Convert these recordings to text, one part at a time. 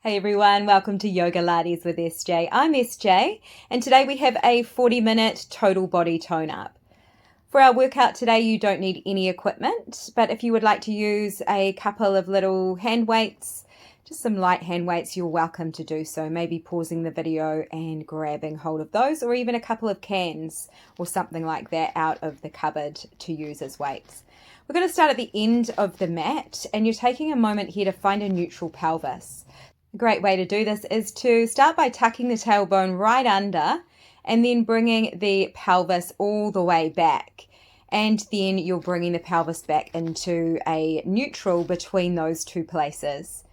Hey everyone, welcome to Yogalates with SJ. I'm SJ, and today we have a 40-minute total body tone up. For our workout today, you don't need any equipment, but if you would like to use a couple of little hand weights, just some light hand weights, you're welcome to do so. Maybe pausing the video and grabbing hold of those, or even a couple of cans or something like that out of the cupboard to use as weights. We're going to start at the end of the mat, and you're taking a moment here to find a neutral pelvis. A great way to do this is to start by tucking the tailbone right under and then bringing the pelvis all the way back. And then you're bringing the pelvis back into a neutral between those two places.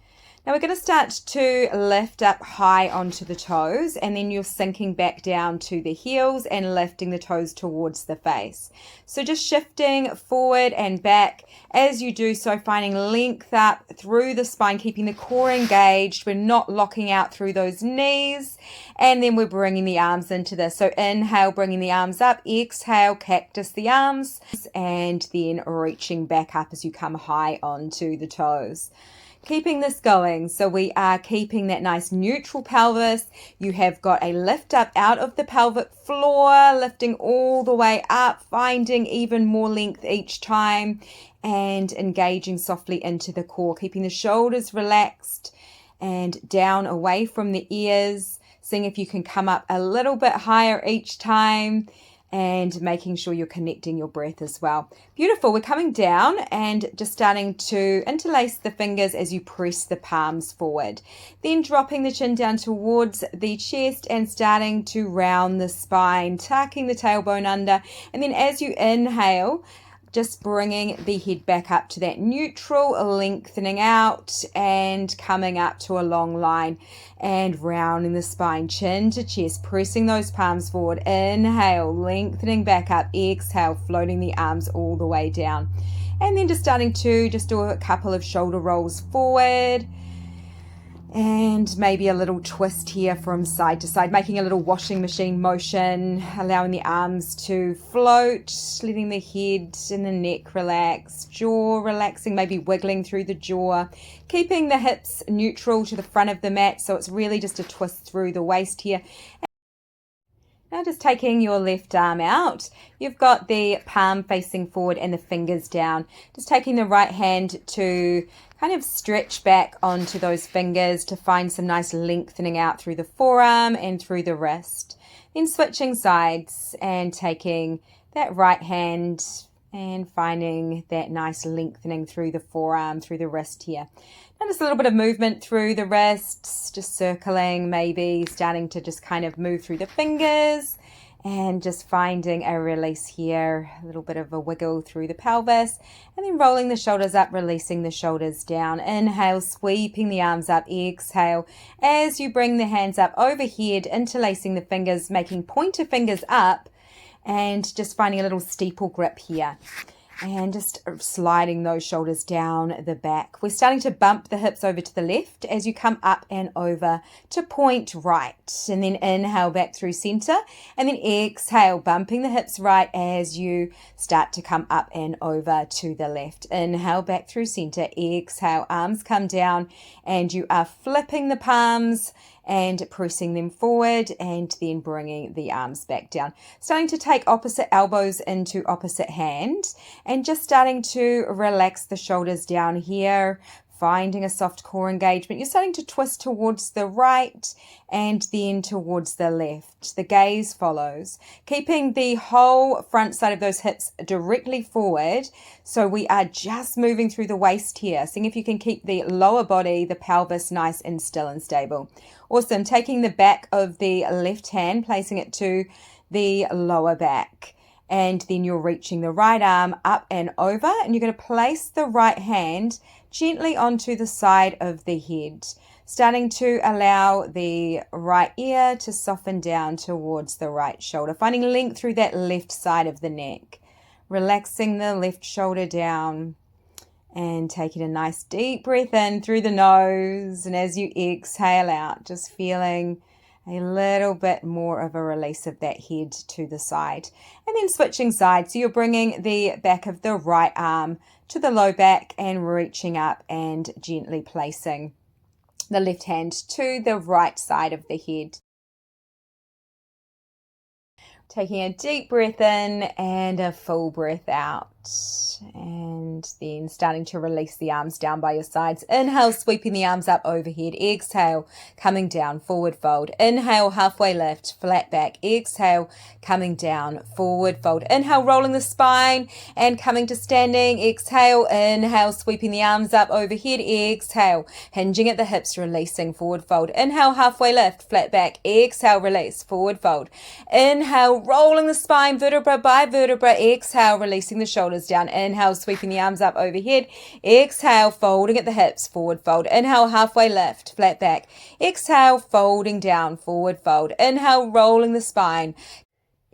Now we're going to start to lift up high onto the toes, and then you're sinking back down to the heels and lifting the toes towards the face. So just shifting forward and back as you do so, finding length up through the spine, keeping the core engaged. We're not locking out through those knees, and then we're bringing the arms into this. So inhale, bringing the arms up, exhale, cactus the arms, and then reaching back up as you come high onto the toes. Keeping this going, so we are keeping that nice neutral pelvis. You have got a lift up out of the pelvic floor, lifting all the way up, finding even more length each time, and engaging softly into the core, keeping the shoulders relaxed and down away from the ears, seeing if you can come up a little bit higher each time, and making sure you're connecting your breath as well. Beautiful. We're coming down and just starting to interlace the fingers as you press the palms forward. Then dropping the chin down towards the chest and starting to round the spine, tucking the tailbone under. And then as you inhale, just bringing the head back up to that neutral, lengthening out and coming up to a long line and rounding the spine, chin to chest, pressing those palms forward. Inhale, lengthening back up. Exhale, floating the arms all the way down. And then just starting to just do a couple of shoulder rolls forward. And maybe a little twist here from side to side, making a little washing machine motion, allowing the arms to float, letting the head and the neck relax, jaw relaxing, maybe wiggling through the jaw, keeping the hips neutral to the front of the mat. So it's really just a twist through the waist here. Now just taking your left arm out, you've got the palm facing forward and the fingers down. Just taking the right hand to kind of stretch back onto those fingers to find some nice lengthening out through the forearm and through the wrist. Then switching sides and taking that right hand and finding that nice lengthening through the forearm, through the wrist here. Now just a little bit of movement through the wrists, just circling, maybe starting to just kind of move through the fingers and just finding a release here, a little bit of a wiggle through the pelvis, and then rolling the shoulders up, releasing the shoulders down. Inhale, sweeping the arms up. Exhale, as you bring the hands up overhead, interlacing the fingers, making pointer fingers up, and just finding a little steeple grip here. And just sliding those shoulders down the back. We're starting to bump the hips over to the left as you come up and over to point right. And then inhale back through center. And then exhale, bumping the hips right as you start to come up and over to the left. Inhale back through center. Exhale, arms come down. And you are flipping the palms and pressing them forward and then bringing the arms back down. Starting to take opposite elbows into opposite hand and just starting to relax the shoulders down here, finding a soft core engagement. You're starting to twist towards the right and then towards the left. The gaze follows, keeping the whole front side of those hips directly forward. So we are just moving through the waist here, seeing if you can keep the lower body, the pelvis nice and still and stable. Awesome. Taking the back of the left hand, placing it to the lower back. And then you're reaching the right arm up and over, and you're going to place the right hand gently onto the side of the head, starting to allow the right ear to soften down towards the right shoulder, finding length through that left side of the neck, relaxing the left shoulder down and taking a nice deep breath in through the nose. And as you exhale out, just feeling a little bit more of a release of that head to the side. And then switching sides. So you're bringing the back of the right arm to the low back and reaching up and gently placing the left hand to the right side of the head. Taking a deep breath in and a full breath out. And then starting to release the arms down by your sides. Inhale, sweeping the arms up overhead. Exhale, coming down, forward fold. Inhale, halfway lift, flat back. Exhale, coming down, forward fold. Inhale, rolling the spine and coming to standing. Exhale, inhale, sweeping the arms up overhead. Exhale, hinging at the hips, releasing, forward fold. Inhale, halfway lift, flat back. Exhale, release, forward fold. Inhale, rolling the spine vertebra by vertebra. Exhale, releasing the shoulders down. Inhale, sweeping the arms up overhead. Exhale, folding at the hips, forward fold. Inhale, halfway lift, flat back. Exhale, folding down, forward fold. Inhale, rolling the spine.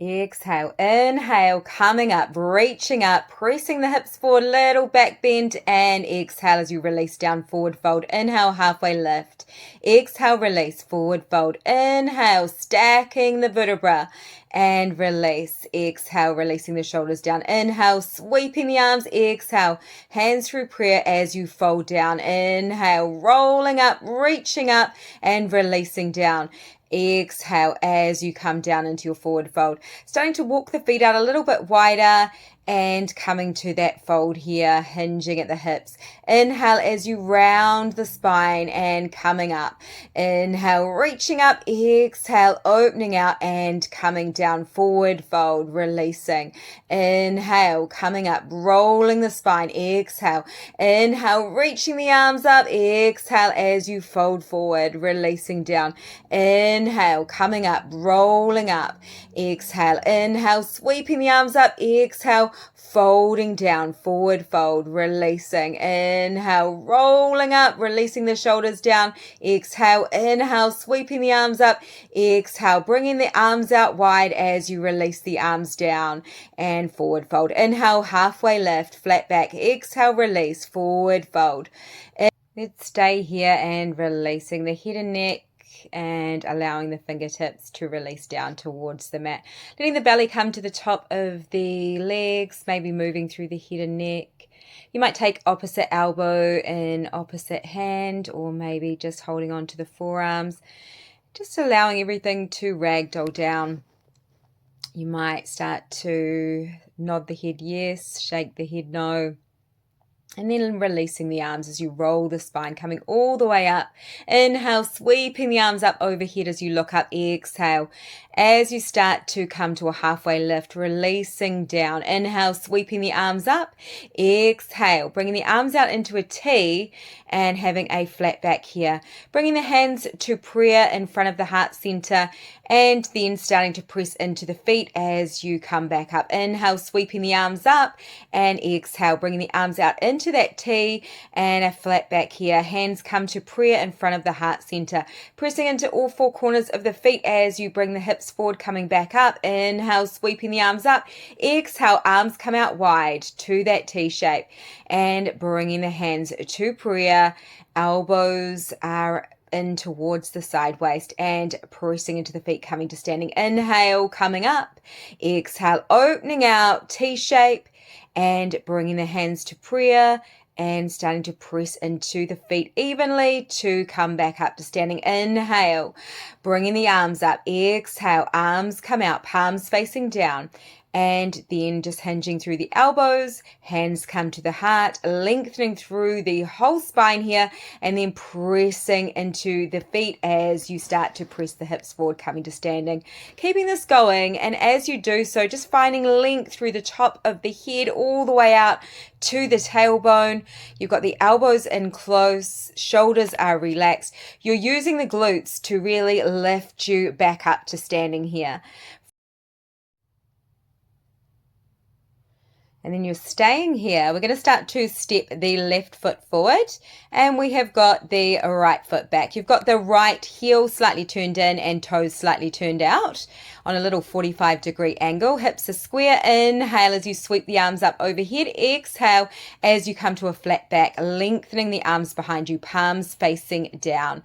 Exhale, inhale, coming up, reaching up, pressing the hips forward, little back bend, and exhale as you release down, forward fold. Inhale, halfway lift. Exhale, release, forward fold. Inhale, stacking the vertebra and release. Exhale, releasing the shoulders down. Inhale, sweeping the arms. Exhale, hands through prayer as you fold down. Inhale, rolling up, reaching up, and releasing down. Exhale as you come down into your forward fold. Starting to walk the feet out a little bit wider and coming to that fold here, hinging at the hips. Inhale as you round the spine and coming up. Inhale, reaching up. Exhale, opening out and coming down, forward fold, releasing. Inhale, coming up, rolling the spine. Exhale. Inhale, reaching the arms up. Exhale as you fold forward, releasing down. Inhale, coming up, rolling up. Exhale, inhale, sweeping the arms up. Exhale, folding down, forward fold, releasing. Inhale, rolling up, releasing the shoulders down. Exhale, inhale, sweeping the arms up. Exhale, bringing the arms out wide as you release the arms down and forward fold. Inhale, halfway lift, flat back. Exhale, release, forward fold. Let's stay here and releasing the head and neck and allowing the fingertips to release down towards the mat. Letting the belly come to the top of the legs, maybe moving through the head and neck. You might take opposite elbow in opposite hand, or maybe just holding on to the forearms. Just allowing everything to ragdoll down. You might start to nod the head yes, shake the head no. And then releasing the arms as you roll the spine, coming all the way up. Inhale, sweeping the arms up overhead as you look up. Exhale. As you start to come to a halfway lift, releasing down. Inhale, sweeping the arms up. Exhale, bringing the arms out into a T and having a flat back here. Bringing the hands to prayer in front of the heart center and then starting to press into the feet as you come back up. Inhale, sweeping the arms up, and exhale, bringing the arms out into that T and a flat back here. Hands come to prayer in front of the heart center. Pressing into all four corners of the feet as you bring the hips forward, coming back up. Inhale, sweeping the arms up. Exhale, arms come out wide to that T shape and bringing the hands to prayer. Elbows are in towards the side waist and pressing into the feet, coming to standing. Inhale, coming up. Exhale, opening out, T shape, and bringing the hands to prayer and starting to press into the feet evenly to come back up to standing. Inhale, bringing the arms up. Exhale, arms come out, palms facing down. And then just hinging through the elbows, hands come to the heart, lengthening through the whole spine here, and then pressing into the feet as you start to press the hips forward, coming to standing. Keeping this going, and as you do so, just finding length through the top of the head all the way out to the tailbone. You've got the elbows in close, shoulders are relaxed. You're using the glutes to really lift you back up to standing here. And then you're staying here. We're going to start to step the left foot forward, and we have got the right foot back. You've got the right heel slightly turned in and toes slightly turned out on a little 45-degree angle. Hips are square. Inhale as you sweep the arms up overhead. Exhale as you come to a flat back, lengthening the arms behind you, palms facing down,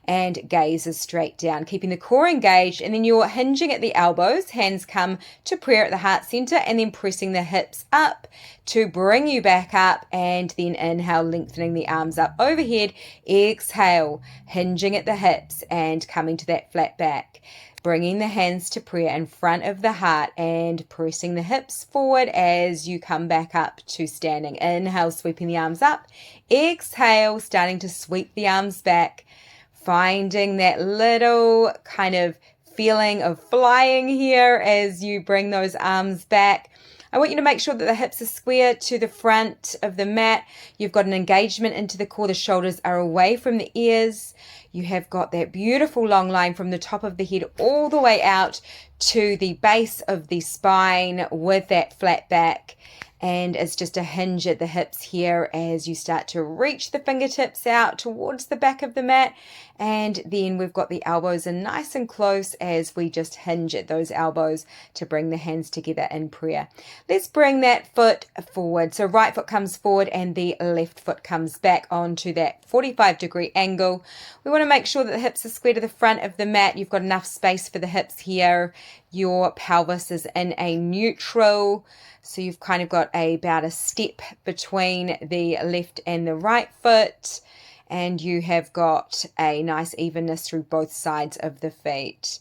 and gaze is straight down, keeping the core engaged. And then you're hinging at the elbows. Hands come to prayer at the heart center, and then pressing the hips up up to bring you back up, and then inhale, lengthening the arms up overhead. Exhale, hinging at the hips and coming to that flat back. Bringing the hands to prayer in front of the heart and pressing the hips forward as you come back up to standing. Inhale, sweeping the arms up. Exhale, starting to sweep the arms back. Finding that little kind of feeling of flying here as you bring those arms back. I want you to make sure that the hips are square to the front of the mat. You've got an engagement into the core. The shoulders are away from the ears. You have got that beautiful long line from the top of the head all the way out to the base of the spine with that flat back. And it's just a hinge at the hips here as you start to reach the fingertips out towards the back of the mat. And then we've got the elbows in nice and close as we just hinge at those elbows to bring the hands together in prayer. Let's bring that foot forward. So right foot comes forward and the left foot comes back onto that 45-degree angle. We want to make sure that the hips are square to the front of the mat. You've got enough space for the hips here. Your pelvis is in a neutral. So you've kind of got about a step between the left and the right foot, and you have got a nice evenness through both sides of the feet.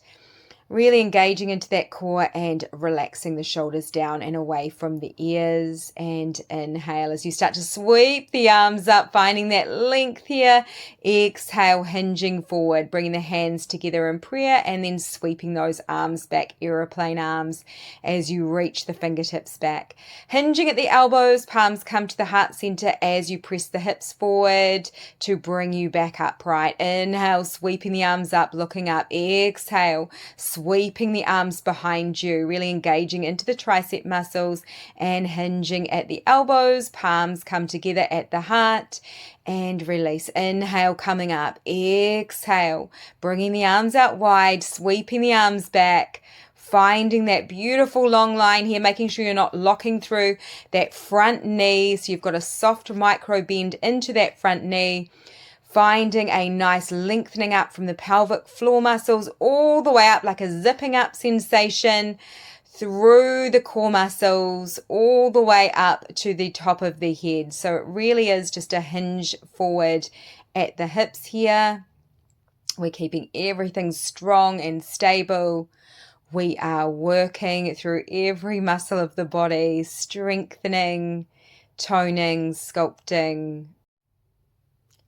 Really engaging into that core and relaxing the shoulders down and away from the ears. And inhale as you start to sweep the arms up, finding that length here. Exhale, hinging forward, bringing the hands together in prayer, and then sweeping those arms back, aeroplane arms, as you reach the fingertips back. Hinging at the elbows, palms come to the heart center as you press the hips forward to bring you back upright. Inhale, sweeping the arms up, looking up. Exhale, sweeping the arms behind you, really engaging into the tricep muscles and hinging at the elbows. Palms come together at the heart and release. Inhale, coming up. Exhale, bringing the arms out wide, sweeping the arms back. Finding that beautiful long line here, making sure you're not locking through that front knee. So you've got a soft micro bend into that front knee. Finding a nice lengthening up from the pelvic floor muscles all the way up, like a zipping up sensation through the core muscles all the way up to the top of the head. So it really is just a hinge forward at the hips here. We're keeping everything strong and stable. We are working through every muscle of the body, strengthening, toning, sculpting.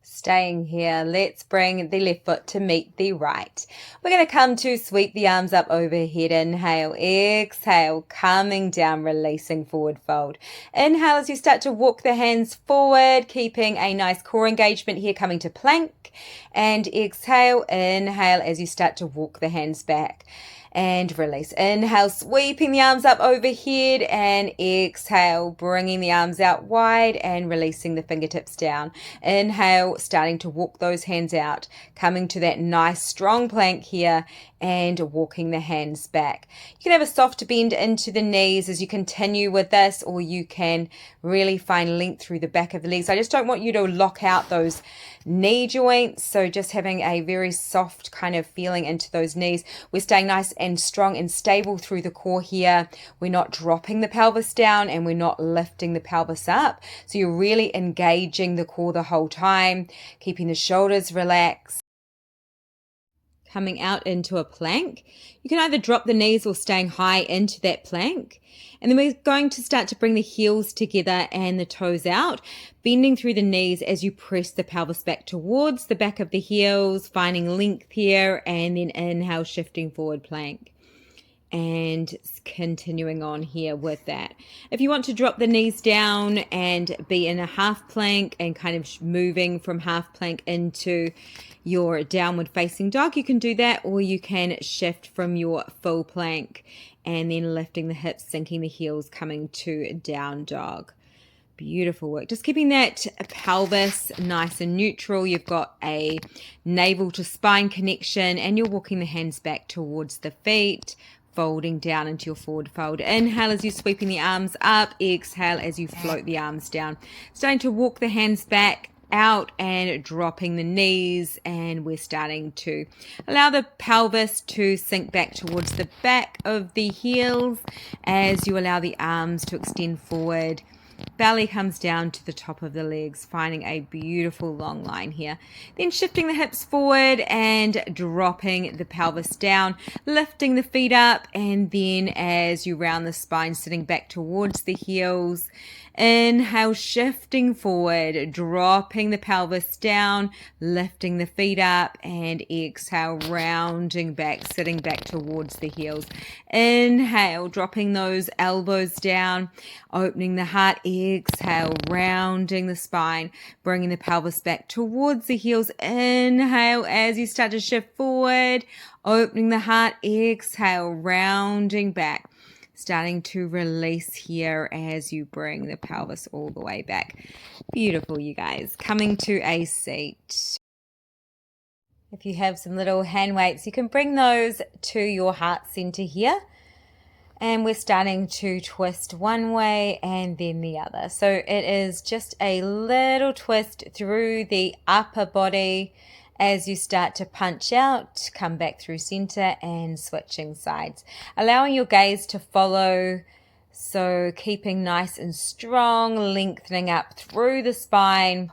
Staying here, let's bring the left foot to meet the right. We're going to come to sweep the arms up overhead. Inhale, exhale, coming down, releasing forward fold. Inhale as you start to walk the hands forward, keeping a nice core engagement here, coming to plank. And exhale, inhale as you start to walk the hands back. And release. Inhale, sweeping the arms up overhead, and exhale, bringing the arms out wide and releasing the fingertips down. Inhale, starting to walk those hands out, coming to that nice strong plank here and walking the hands back. You can have a soft bend into the knees as you continue with this, or you can really find length through the back of the legs. I just don't want you to lock out those knee joints, so just having a very soft kind of feeling into those knees. We're staying nice and strong and stable through the core here. We're not dropping the pelvis down and we're not lifting the pelvis up. So you're really engaging the core the whole time, keeping the shoulders relaxed. Coming out into a plank. You can either drop the knees or staying high into that plank. And then we're going to start to bring the heels together and the toes out, bending through the knees as you press the pelvis back towards the back of the heels, finding length here, and then inhale, shifting forward plank. And continuing on here with that. If you want to drop the knees down and be in a half plank and kind of moving from half plank into your downward facing dog, you can do that, or you can shift from your full plank and then lifting the hips, sinking the heels, coming to down dog. Beautiful work. Just keeping that pelvis nice and neutral. You've got a navel to spine connection, and you're walking the hands back towards the feet, folding down into your forward fold. Inhale as you're sweeping the arms up. Exhale as you float the arms down. Starting to walk the hands back, out and dropping the knees, and we're starting to allow the pelvis to sink back towards the back of the heels as you allow the arms to extend forward. Belly comes down to the top of the legs, finding a beautiful long line here. Then shifting the hips forward and dropping the pelvis down, lifting the feet up, and then as you round the spine, sitting back towards the heels. Inhale, shifting forward, dropping the pelvis down, lifting the feet up, and exhale, rounding back, sitting back towards the heels. Inhale, dropping those elbows down, opening the heart. Exhale, rounding the spine, bringing the pelvis back towards the heels. Inhale as you start to shift forward, opening the heart. Exhale, rounding back. Starting to release here as you bring the pelvis all the way back. Beautiful, you guys. Coming to a seat. If you have some little hand weights, you can bring those to your heart center here. And we're starting to twist one way and then the other. So it is just a little twist through the upper body as you start to punch out, come back through center and switching sides. Allowing your gaze to follow, so keeping nice and strong, lengthening up through the spine.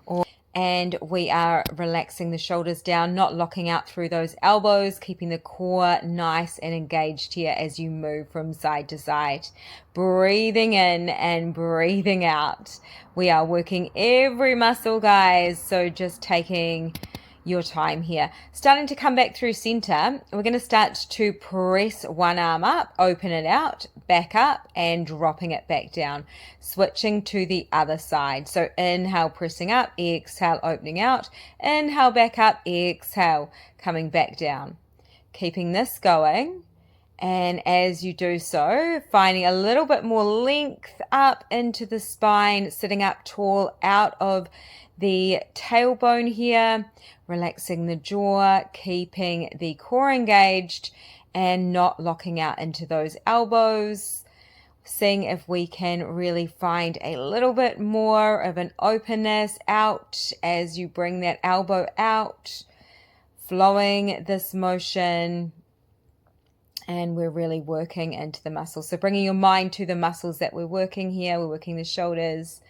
And we are relaxing the shoulders down, not locking out through those elbows, keeping the core nice and engaged here as you move from side to side. Breathing in and breathing out. We are working every muscle, guys, so just taking your time here. Starting to come back through center, we're going to start to press one arm up, open it out, back up, and dropping it back down. Switching to the other side. So inhale, pressing up, exhale, opening out, inhale, back up, exhale, coming back down. Keeping this going. And as you do so, finding a little bit more length up into the spine, sitting up tall out of the tailbone here, relaxing the jaw, keeping the core engaged and not locking out into those elbows. Seeing if we can really find a little bit more of an openness out as you bring that elbow out, flowing this motion. And we're really working into the muscles. So bringing your mind to the muscles that we're working here. We're working the shoulders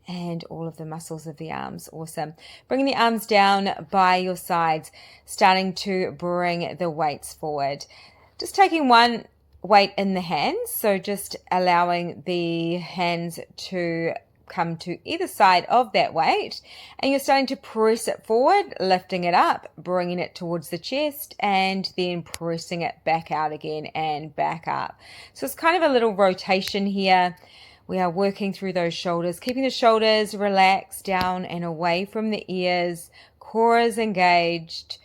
and all of the muscles of the arms. Awesome. Bringing the arms down by your sides, starting to bring the weights forward. Just taking one weight in the hands. So just allowing the hands to come to either side of that weight, and you're starting to press it forward, lifting it up, bringing it towards the chest, and then pressing it back out again and back up. So it's kind of a little rotation here. We are working through those shoulders, keeping the shoulders relaxed down and away from the ears, core is engaged,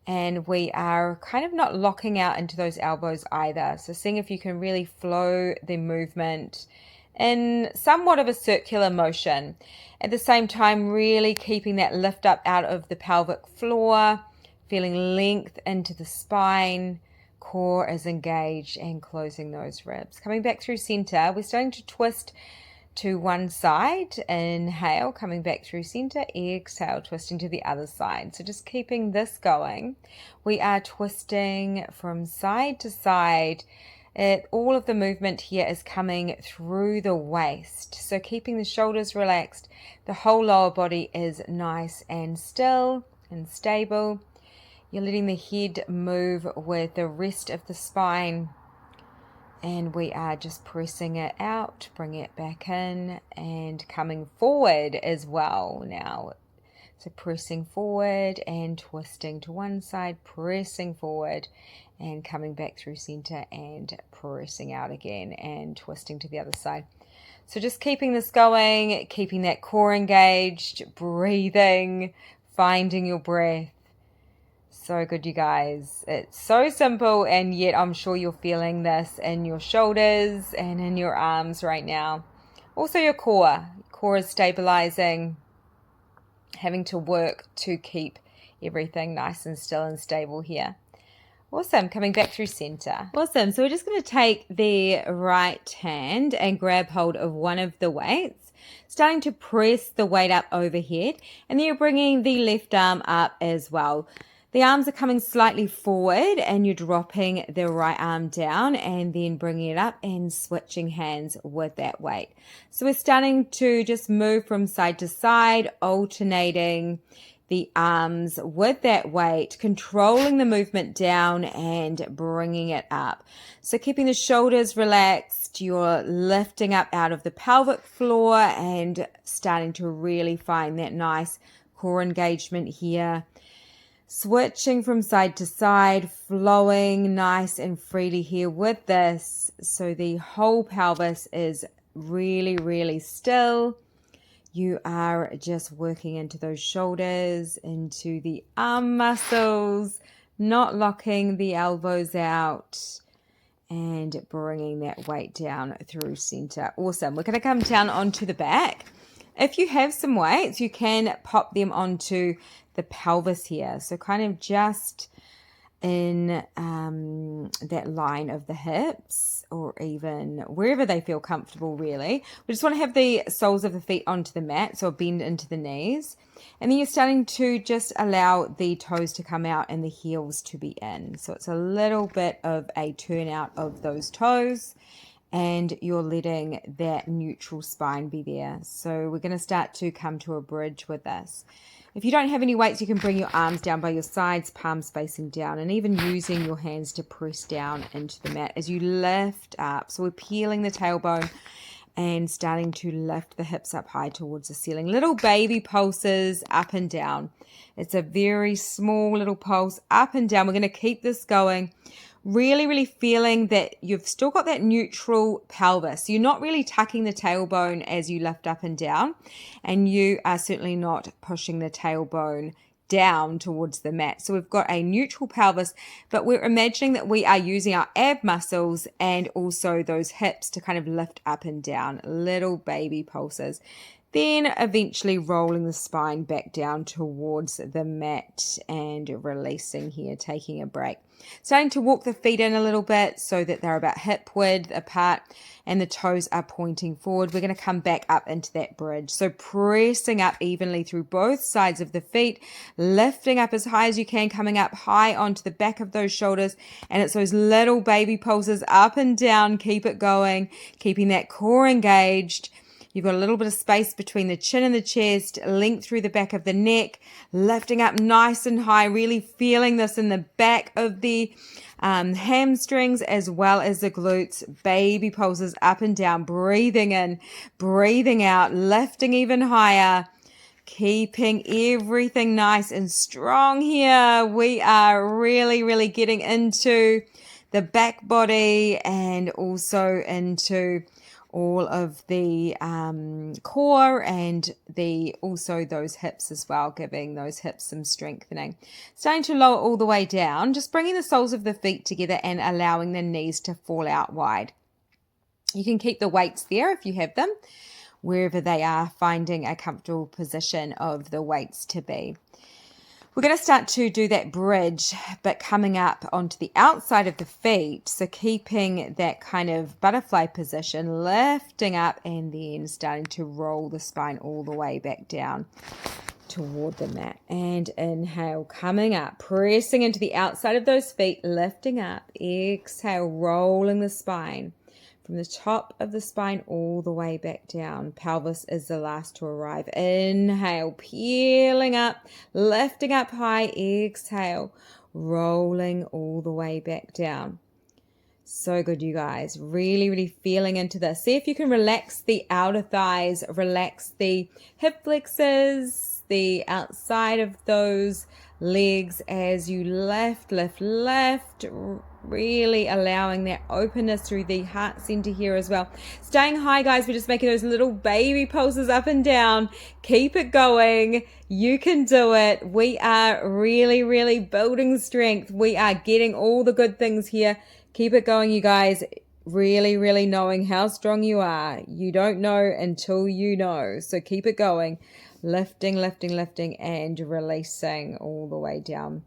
and we are kind of not locking out into those elbows either. So seeing if you can really flow the movement in somewhat of a circular motion. At the same time, really keeping that lift up out of the pelvic floor, feeling length into the spine, core is engaged, and closing those ribs. Coming back through center, we're starting to twist to one side. Inhale, coming back through center. Exhale, twisting to the other side. So just keeping this going. We are twisting from side to side. All of the movement here is coming through the waist. So keeping the shoulders relaxed. The whole lower body is nice and still and stable. You're letting the head move with the rest of the spine. And we are just pressing it out, bringing it back in and coming forward as well now. So pressing forward and twisting to one side, pressing forward and coming back through center and pressing out again and twisting to the other side. So just keeping this going, keeping that core engaged, breathing, finding your breath. So good, you guys. It's so simple, and yet I'm sure you're feeling this in your shoulders and in your arms right now. Also your core. Core is stabilizing, having to work to keep everything nice and still and stable here. Awesome. Coming back through center. Awesome. So we're just going to take the right hand and grab hold of one of the weights. Starting to press the weight up overhead, and then you're bringing the left arm up as well. The arms are coming slightly forward and you're dropping the right arm down and then bringing it up and switching hands with that weight. So we're starting to just move from side to side, alternating the arms with that weight, controlling the movement down and bringing it up. So keeping the shoulders relaxed, you're lifting up out of the pelvic floor and starting to really find that nice core engagement here. Switching from side to side, flowing nice and freely here with this. So the whole pelvis is really, really still. You are just working into those shoulders, into the arm muscles, not locking the elbows out and bringing that weight down through center. Awesome. We're going to come down onto the back. If you have some weights, you can pop them onto the pelvis here. So kind of just in that line of the hips or even wherever they feel comfortable really. We just want to have the soles of the feet onto the mat, so a bend into the knees. And then you're starting to just allow the toes to come out and the heels to be in. So it's a little bit of a turnout of those toes. And you're letting that neutral spine be there. So we're going to start to come to a bridge with this. If you don't have any weights, you can bring your arms down by your sides, palms facing down, and even using your hands to press down into the mat as you lift up. So we're peeling the tailbone and starting to lift the hips up high towards the ceiling. Little baby pulses up and down. It's a very small little pulse up and down. We're going to keep this going. Really, really feeling that you've still got that neutral pelvis. You're not really tucking the tailbone as you lift up and down, and you are certainly not pushing the tailbone down towards the mat. So we've got a neutral pelvis, but we're imagining that we are using our ab muscles and also those hips to kind of lift up and down. Little baby pulses. Then eventually rolling the spine back down towards the mat and releasing here, taking a break. Starting to walk the feet in a little bit so that they're about hip width apart and the toes are pointing forward. We're going to come back up into that bridge. So pressing up evenly through both sides of the feet, lifting up as high as you can, coming up high onto the back of those shoulders. And it's those little baby pulses up and down. Keep it going, keeping that core engaged. You've got a little bit of space between the chin and the chest, length through the back of the neck, lifting up nice and high, really feeling this in the back of the hamstrings as well as the glutes. Baby pulses up and down, breathing in, breathing out, lifting even higher, keeping everything nice and strong here. We are really, really getting into the back body and also into all of the core and also those hips as well, giving those hips some strengthening. Starting to lower all the way down, just bringing the soles of the feet together and allowing the knees to fall out wide. You can keep the weights there if you have them, wherever they are, finding a comfortable position of the weights to be. We're going to start to do that bridge, but coming up onto the outside of the feet. So keeping that kind of butterfly position, lifting up and then starting to roll the spine all the way back down toward the mat. And inhale, coming up, pressing into the outside of those feet, lifting up. Exhale, rolling the spine from the top of the spine all the way back down. Pelvis is the last to arrive. Inhale, peeling up, lifting up high. Exhale, rolling all the way back down. So good, you guys. Really, really feeling into this. See if you can relax the outer thighs, relax the hip flexors, the outside of those legs as you lift, really allowing that openness through the heart center here as well. Staying high, guys. We're just making those little baby pulses up and down. Keep it going. You can do it. We are really, really building strength. We are getting all the good things here. Keep it going, you guys. Really, really knowing how strong you are. You don't know until you know. So keep it going. Lifting, and releasing all the way down.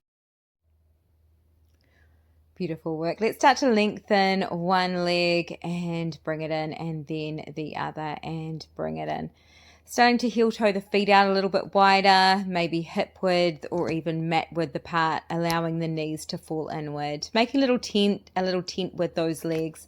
Beautiful work. Let's start to lengthen one leg and bring it in, and then the other and bring it in. Starting to heel toe the feet out a little bit wider, maybe hip width or even mat width apart, allowing the knees to fall inward. Making a little tent with those legs.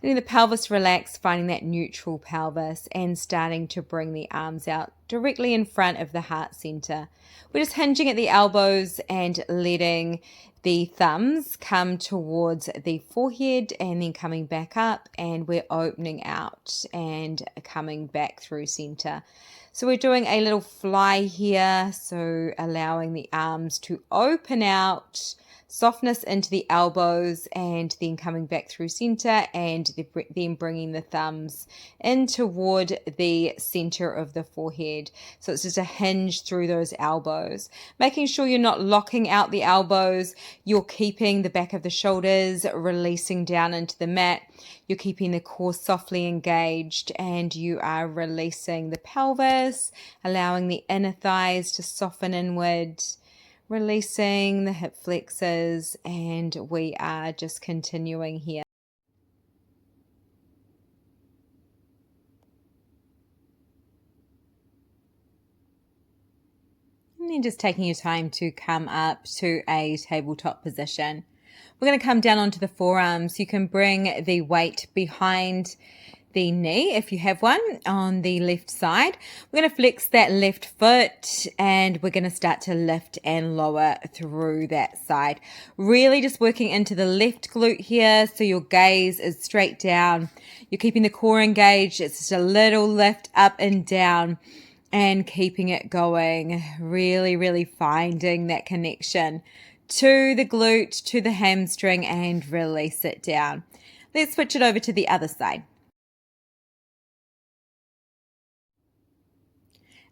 Letting the pelvis relax, finding that neutral pelvis, and starting to bring the arms out directly in front of the heart center. We're just hinging at the elbows and letting the thumbs come towards the forehead and then coming back up, and we're opening out and coming back through center. So we're doing a little fly here, so allowing the arms to open out, softness into the elbows, and then coming back through center, and then bringing the thumbs in toward the center of the forehead. So it's just a hinge through those elbows, making sure you're not locking out the elbows. You're keeping the back of the shoulders releasing down into the mat. You're keeping the core softly engaged, and you are releasing the pelvis, allowing the inner thighs to soften inward, releasing the hip flexors, and we are just continuing here. And then just taking your time to come up to a tabletop position. We're going to come down onto the forearms. You can bring the weight behind the knee, if you have one, on the left side. We're going to flex that left foot, and we're going to start to lift and lower through that side. Really just working into the left glute here, so your gaze is straight down. You're keeping the core engaged. It's just a little lift up and down and keeping it going. Really, really finding that connection to the glute, to the hamstring, and release it down. Let's switch it over to the other side.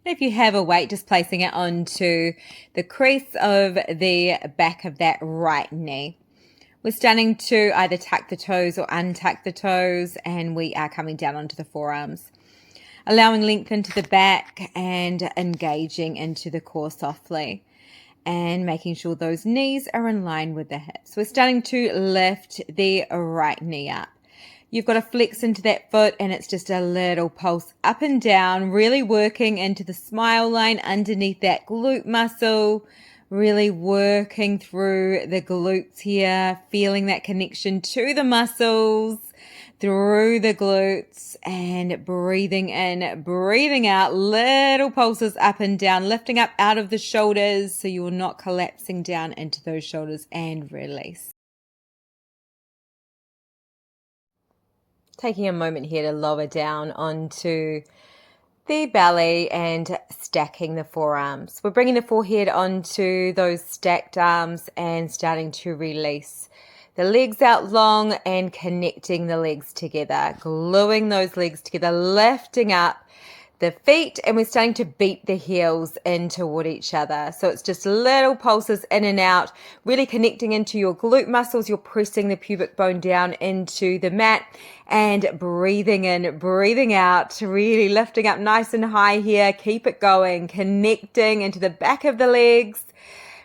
And if you have a weight, just placing it onto the crease of the back of that right knee. We're starting to either tuck the toes or untuck the toes, and we are coming down onto the forearms. Allowing length into the back and engaging into the core softly, and making sure those knees are in line with the hips. We're starting to lift the right knee up. You've got to flex into that foot, and it's just a little pulse up and down, really working into the smile line underneath that glute muscle, really working through the glutes here, feeling that connection to the muscles through the glutes, and breathing in, breathing out, little pulses up and down, lifting up out of the shoulders so you're not collapsing down into those shoulders, and release. Taking a moment here to lower down onto the belly and stacking the forearms. We're bringing the forehead onto those stacked arms and starting to release the legs out long and connecting the legs together, gluing those legs together, lifting up the feet, and we're starting to beat the heels in toward each other. So it's just little pulses in and out, really connecting into your glute muscles. You're pressing the pubic bone down into the mat and breathing in, breathing out, really lifting up nice and high here. Keep it going, connecting into the back of the legs,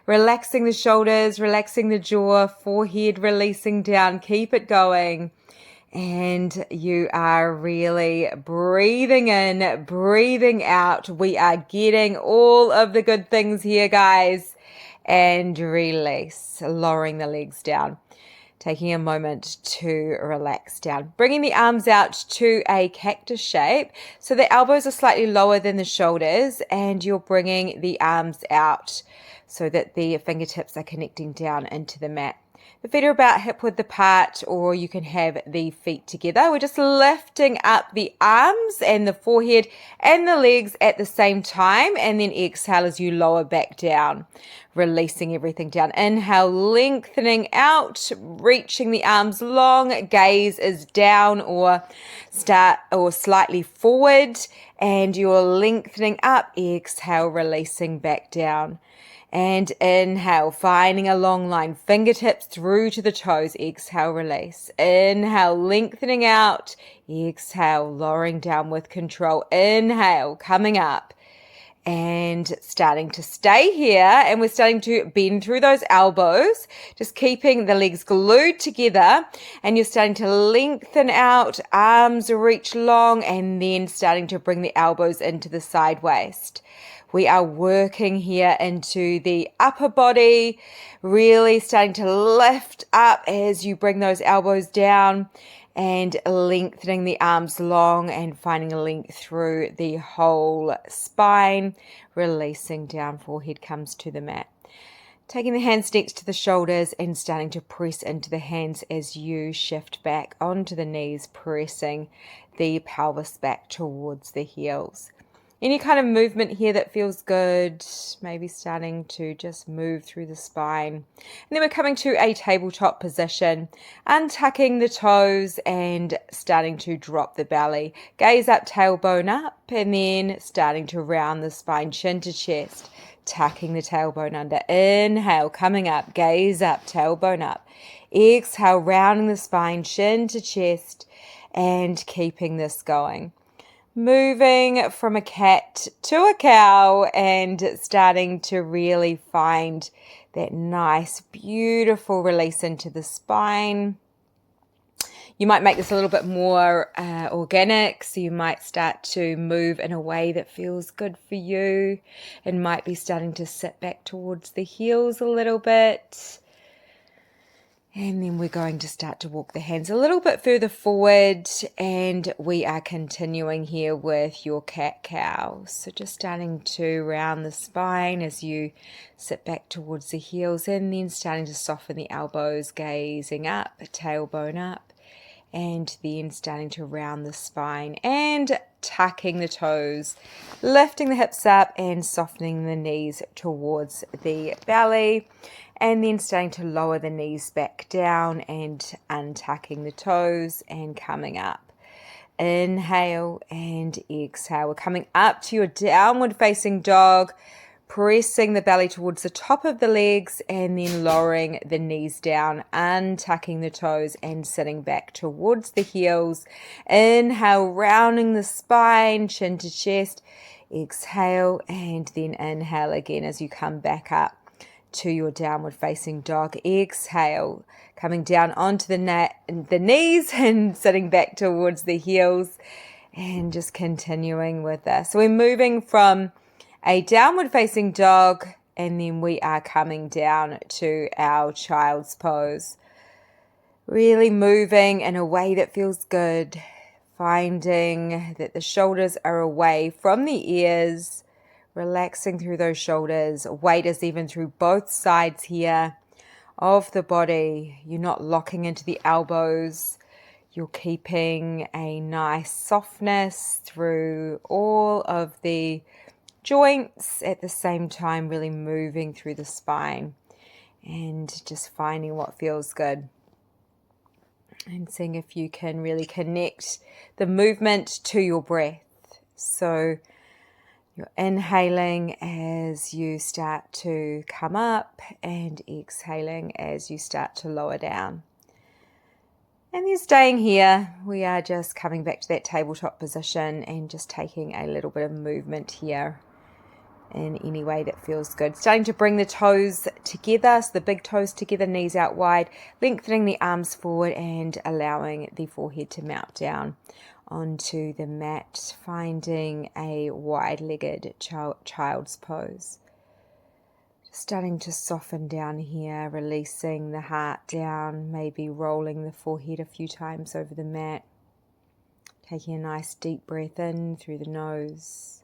relaxing the shoulders, relaxing the jaw, forehead releasing down. Keep it going. And you are really breathing in, breathing out. We are getting all of the good things here, guys. And release, lowering the legs down. Taking a moment to relax down. Bringing the arms out to a cactus shape. So the elbows are slightly lower than the shoulders, and you're bringing the arms out so that the fingertips are connecting down into the mat. The feet are about hip width apart, or you can have the feet together. We're just lifting up the arms and the forehead and the legs at the same time, and then exhale as you lower back down, releasing everything down. Inhale, lengthening out, reaching the arms long, gaze is down or slightly forward, and you're lengthening up. Exhale, releasing back down. And inhale, finding a long line, fingertips through to the toes. Exhale, release. Inhale, lengthening out. Exhale, lowering down with control. Inhale, coming up. and starting to stay here, and we're starting to bend through those elbows, just keeping the legs glued together, and you're starting to lengthen out, arms reach long, and then starting to bring the elbows into the side waist. We are working here into the upper body, really starting to lift up as you bring those elbows down, and lengthening the arms long and finding a length through the whole spine, releasing down, forehead comes to the mat. Taking the hands next to the shoulders and starting to press into the hands as you shift back onto the knees, pressing the pelvis back towards the heels. Any kind of movement here that feels good, maybe starting to just move through the spine. And then we're coming to a tabletop position, untucking the toes and starting to drop the belly. Gaze up, tailbone up, and then starting to round the spine, chin to chest, tucking the tailbone under. Inhale, coming up, gaze up, tailbone up. Exhale, rounding the spine, chin to chest, and keeping this going. Moving from a cat to a cow and starting to really find that nice, beautiful release into the spine. You might make this a little bit more organic, so you might start to move in a way that feels good for you, and might be starting to sit back towards the heels a little bit. And then we're going to start to walk the hands a little bit further forward, and we are continuing here with your cat-cow. So just starting to round the spine as you sit back towards the heels, and then starting to soften the elbows, gazing up, tailbone up, and then starting to round the spine and tucking the toes, lifting the hips up and softening the knees towards the belly. And then starting to lower the knees back down and untucking the toes and coming up. Inhale and exhale. We're coming up to your downward facing dog, pressing the belly towards the top of the legs and then lowering the knees down, untucking the toes and sitting back towards the heels. Inhale, rounding the spine, chin to chest. Exhale and then inhale again as you come back up to your downward facing dog. Exhale, coming down onto the knees and sitting back towards the heels, and just continuing with this. So we're moving from a downward facing dog, and then we are coming down to our child's pose. Really moving in a way that feels good, finding that the shoulders are away from the ears, relaxing through those shoulders. Weight is even through both sides here of the body. You're not locking into the elbows. You're keeping a nice softness through all of the joints at the same time, really moving through the spine and just finding what feels good. And seeing if you can really connect the movement to your breath. So you're inhaling as you start to come up and exhaling as you start to lower down. And then staying here, we are just coming back to that tabletop position and just taking a little bit of movement here in any way that feels good. Starting to bring the toes together, so the big toes together, knees out wide, lengthening the arms forward and allowing the forehead to mount down onto the mat, finding a wide-legged child's pose. Starting to soften down here, releasing the heart down, maybe rolling the forehead a few times over the mat. Taking a nice deep breath in through the nose,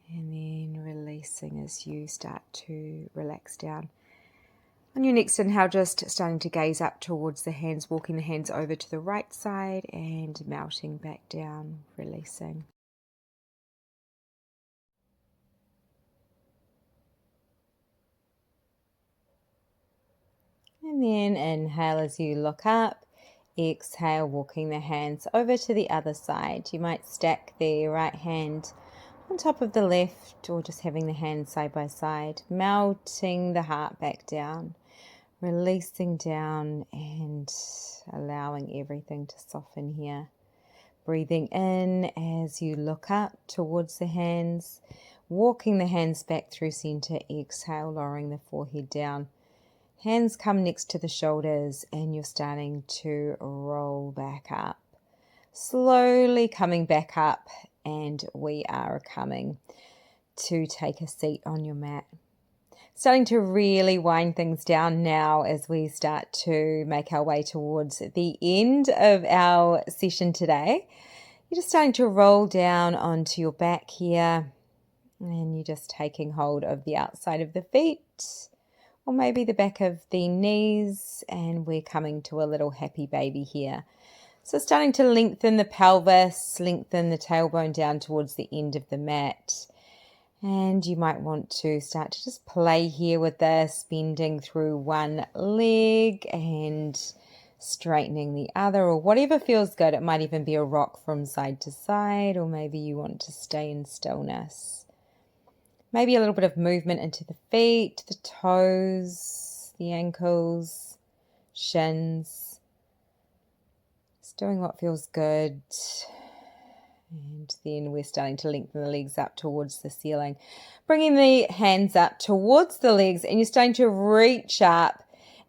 and then releasing as you start to relax down. On your next inhale, just starting to gaze up towards the hands, walking the hands over to the right side and melting back down, releasing. And then inhale as you look up, exhale, walking the hands over to the other side. You might stack the right hand on top of the left, or just having the hands side by side, melting the heart back down. Releasing down and allowing everything to soften here. Breathing in as you look up towards the hands, walking the hands back through center. Exhale, lowering the forehead down. Hands come next to the shoulders and you're starting to roll back up. Slowly coming back up, and we are coming to take a seat on your mat. Starting to really wind things down now as we start to make our way towards the end of our session today. You're just starting to roll down onto your back here, and you're just taking hold of the outside of the feet, or maybe the back of the knees, and we're coming to a little happy baby here. So starting to lengthen the pelvis, lengthen the tailbone down towards the end of the mat. And you might want to start to just play here with this, bending through one leg and straightening the other, or whatever feels good. It might even be a rock from side to side, or maybe you want to stay in stillness. Maybe a little bit of movement into the feet, the toes, the ankles, shins. Just doing what feels good. And then we're starting to lengthen the legs up towards the ceiling. Bringing the hands up towards the legs, and you're starting to reach up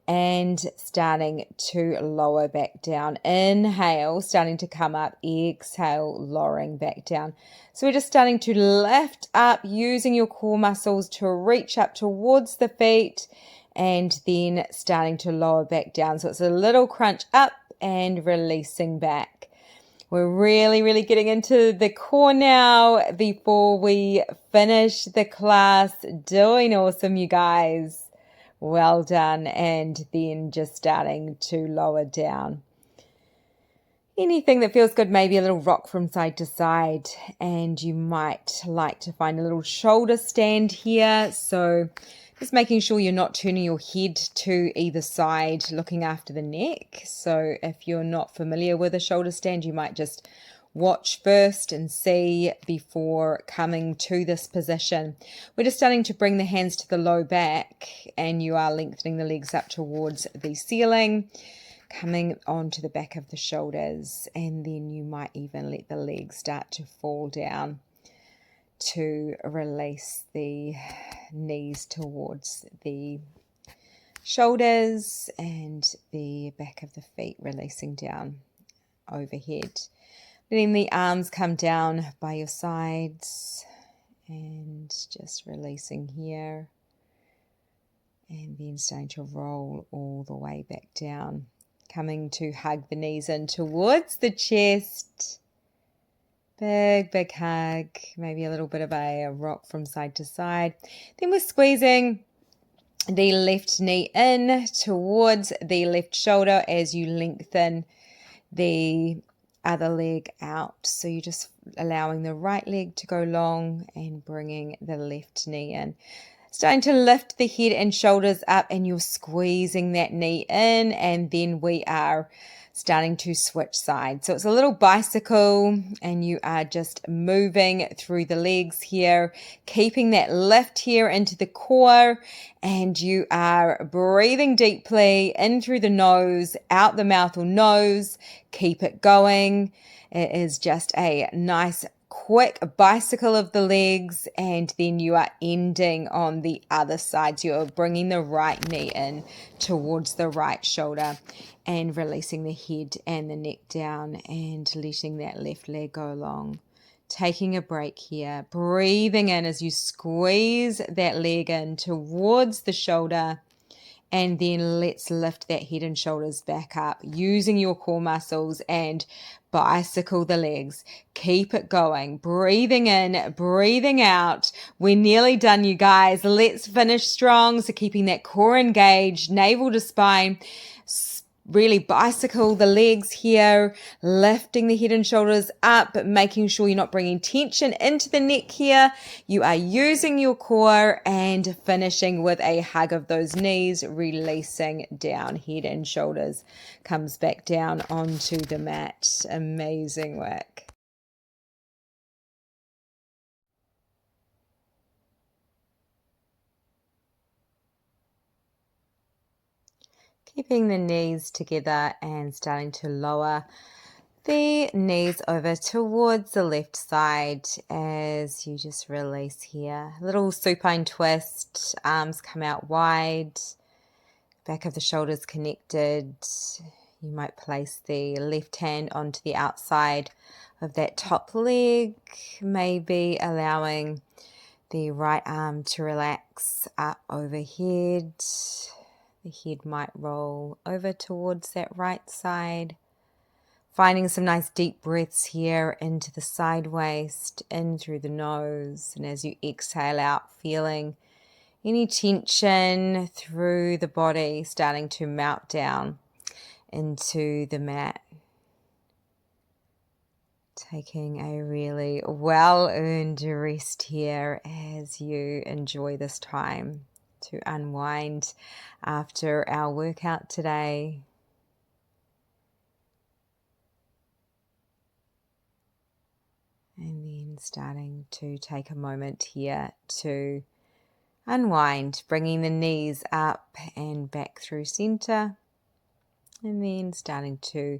and starting to lower back down. Inhale, starting to come up. Exhale, lowering back down. So we're just starting to lift up, using your core muscles to reach up towards the feet, and then starting to lower back down. So it's a little crunch up and releasing back. We're really getting into the core now before we finish the class. Doing awesome, you guys. Well done. And then just starting to lower down. Anything that feels good, maybe a little rock from side to side. And you might like to find a little shoulder stand here. So just making sure you're not turning your head to either side, looking after the neck. So if you're not familiar with a shoulder stand, you might just watch first and see before coming to this position. We're just starting to bring the hands to the low back, and you are lengthening the legs up towards the ceiling, coming onto the back of the shoulders, and then you might even let the legs start to fall down to release the knees towards the shoulders and the back of the feet releasing down overhead. Letting the arms come down by your sides and just releasing here, and then starting to roll all the way back down, coming to hug the knees in towards the chest. Big hug, maybe a little bit of a rock from side to side. Then we're squeezing the left knee in towards the left shoulder as you lengthen the other leg out. So you're just allowing the right leg to go long and bringing the left knee in. Starting to lift the head and shoulders up, and you're squeezing that knee in, and then we are starting to switch sides. So it's a little bicycle, and you are just moving through the legs here, keeping that lift here into the core, and you are breathing deeply in through the nose, out the mouth or nose. Keep it going. It is just a nice quick bicycle of the legs, and then you are ending on the other side. So you're bringing the right knee in towards the right shoulder and releasing the head and the neck down and letting that left leg go long. Taking a break here, breathing in as you squeeze that leg in towards the shoulder. And then let's lift that head and shoulders back up using your core muscles and bicycle the legs. Keep it going. Breathing in, breathing out. We're nearly done, you guys. Let's finish strong. So keeping that core engaged, navel to spine. Really bicycle the legs here, lifting the head and shoulders up, but making sure you're not bringing tension into the neck here. You are using your core and finishing with a hug of those knees, releasing down, head and shoulders comes back down onto the mat. Amazing work. Keeping the knees together and starting to lower the knees over towards the left side as you just release here. Little supine twist, arms come out wide, back of the shoulders connected. You might place the left hand onto the outside of that top leg, maybe allowing the right arm to relax up overhead. The head might roll over towards that right side. Finding some nice deep breaths here into the side waist, in through the nose. And as you exhale out, feeling any tension through the body starting to melt down into the mat. Taking a really well-earned rest here as you enjoy this time to unwind after our workout today. And then starting to take a moment here to unwind, bringing the knees up and back through center. And then starting to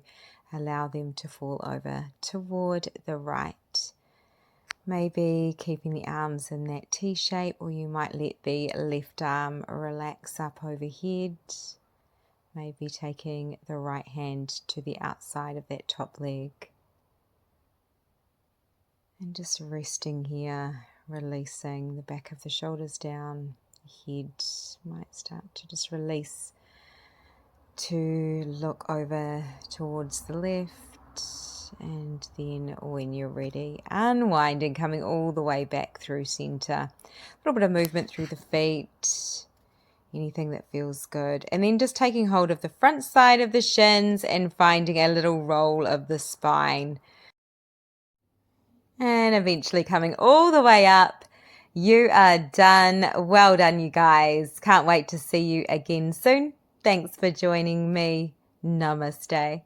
allow them to fall over toward the right. Maybe keeping the arms in that T shape, or you might let the left arm relax up overhead. Maybe taking the right hand to the outside of that top leg. And just resting here, releasing the back of the shoulders down. The head might start to just release to look over towards the left, and then when you're ready, unwinding, coming all the way back through center. A little bit of movement through the feet, anything that feels good, and then just taking hold of the front side of the shins and finding a little roll of the spine, and eventually coming all the way up. You are done. Well done, you guys. Can't wait to see you again soon. Thanks for joining me. Namaste.